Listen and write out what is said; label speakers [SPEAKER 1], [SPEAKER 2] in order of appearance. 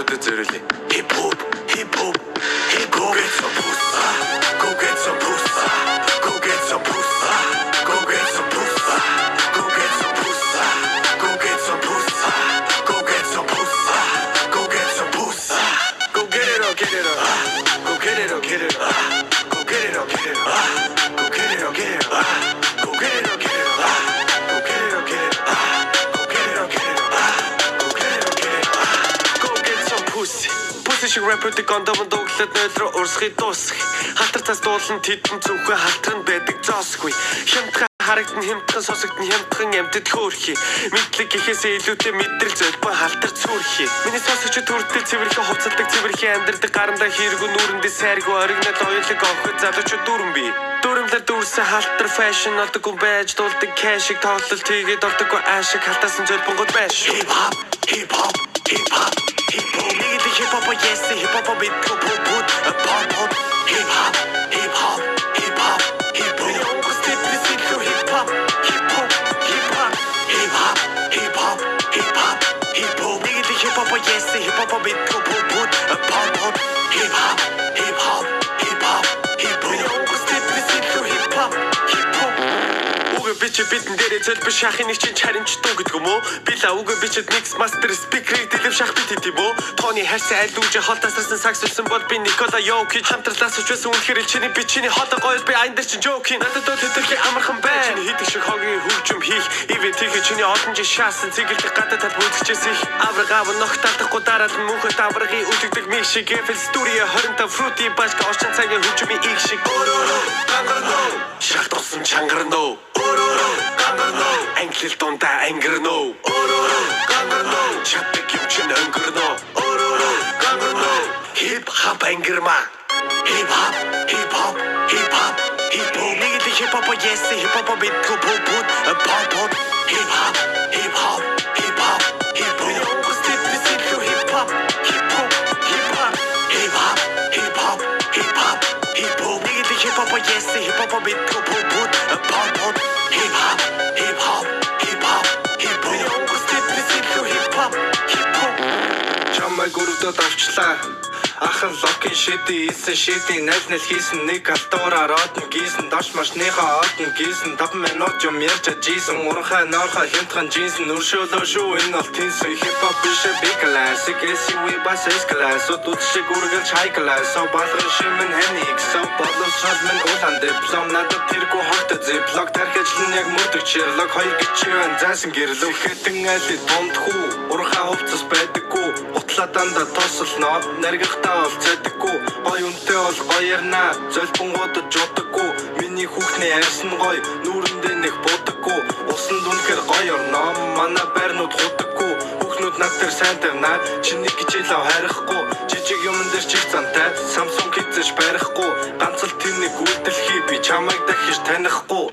[SPEAKER 1] Надад зэрэлээ.
[SPEAKER 2] Hip hop, hip hop, hip hop. Get some pussy, go get some pussy, go get some pussy, go get some pussy, go get some pussy, go get some pussy, go get some pussy, go get some pussy.
[SPEAKER 1] Go get it or get it or.
[SPEAKER 2] Go get it or get it or. Go get it or get it or. Go get it or get it or. Go get it or get it or. Go get it or get it or. Go get it or get it or. Go get it or get it or.
[SPEAKER 1] Go get some pussy. Pussy шиг rapper-тэй кондомон дууглаад нойлроо урсгий дуусгах. Халтар цаас дуулан тэдэн зүгхэ халтар нь байдаг зоосгүй. Хямдхан харагдан хямдхан сосогдсон хямдхан амьтад хөөрхий. Мэдлэг гэхээсээ илүүтэй мэдрэл зөлбөн халтар цүрхий. Миний сонсогч төрөлтэй цэвэрхэн хувцалдаг цэвэрхэн амьдрдаг гарандаа хэрэггүй нүрэндээ сайргүй оригинал оюулыг авах залууч дүрэн би. Дүрмлэр дүүрсэн халтар фэшн олдоггүй байж дуулдаг кэшиг тоглолт хийгээд олдоггүй аашиг халтаасан зөлбөнгөд байж.
[SPEAKER 2] Hip hop, hip hop, hip hop, hip hop.
[SPEAKER 1] Нигэл hip hop yes hip hop bit pop pop
[SPEAKER 2] Pop pop. Hip hop, hip hop, hip hop, hip hop.
[SPEAKER 1] Онгоц тэтгэсэн hip hop hip hop hip hop
[SPEAKER 2] Hip hop, hip hop, hip hop, hip hop.
[SPEAKER 1] Нигэл hip hop yes hip hop bit pop
[SPEAKER 2] Pop pop. Hip hop, hip hop, hip hop, hip hop.
[SPEAKER 1] онгоц тэтгэсэн hip hop hip hop Уг бичи бидэн дээрээ зөлбө шахын нэг чинь чаримчдуу гэдэг юм уу? Би л уг бичэд mix master speaker-ийг дэлгэв шах бит хийм үү? Тооны хайрсан аль үжи хол тасарсан сакс үлсэн бол би Никола Йокич хамтарлаас ч байсан үнэхээр л чиний бичний хоолой гоё би айн дээр чинь жоки надад доо тэтэрхий амархан бай. Чиний хийдэг шиг хогийн хөгжим хийх ивент хийх чиний олон жил шаасан цэгэлдэх гадаа тал бүзгчээс их аврагав ногтаалдахгүй дараал нь мөнхөд аврагын үлддэг миг шиг Eiffel Studio 25 fruity башка орчин цагийн хөгжмийн их шиг
[SPEAKER 2] Гангарно.
[SPEAKER 1] шах тусан чангарно
[SPEAKER 2] Гангарно.
[SPEAKER 1] англил дундаа ангирно
[SPEAKER 2] Гангарно.
[SPEAKER 1] чаддаг юм чин өнгөрнө
[SPEAKER 2] Гангарно.
[SPEAKER 1] хип хап ангирма
[SPEAKER 2] Hip hop, hip hop, hip hop, hip hop.
[SPEAKER 1] нэг л hip hop yes hip hop bit pop
[SPEAKER 2] Pop. Hip hop, hip hop, hip hop, hip hop.
[SPEAKER 1] онгоц тэтгэсэн hip hop hip hop hip hop
[SPEAKER 2] Hip hop, hip hop, hip hop, hip hop.
[SPEAKER 1] нэг л hip hop yes hip hop bit pop
[SPEAKER 2] Pop. Hip hop, hip hop, hip hop, hip hop.
[SPEAKER 1] онгоц тэтгэсэн hip hop hip hop
[SPEAKER 3] Чамайг өрөвдөд авчлаа Ахын локин шиди ийсэн шиди найл хийсэн нэг алтуураар одно гийсэн дош машныхаа одно гийсэн 5 минут юм ярьж ажийсэн уранхай норхой хямдхан жинсэн өршөөлөө шүү энэ бол тэнсэн хипхоп биш би классик эсви бас класс удууд шиг үргэлж хай класс со балган шимэн ханик со боловсрол минь улаан диплом надад тэргүй хорт зэплог тархичлан яг мөрдөг чирлог хоёр гिचвэн заасан гэрлөө хэтэн айлд дундхүү уранхай хувцас байдаггүй утлаа дандаа тослно наргихтаа бол цэдэггүй гой үнтэй бол гоёрнаа зөлбөнгуудад жуудаггүй миний хүүхний арьсан гой нүүрэндээ нэг будаггүй усанд үнэхээр гоё орно манай байрнууд худаггүй хүүхнүүд над дээр сайн тавина чиний гिचэлээ харихгүй жижиг юмн дээр чих зантай Samsung хийцэж барихгүй ганц л тэр нэг үйлдэл хий би чамайг дахиж танихгүй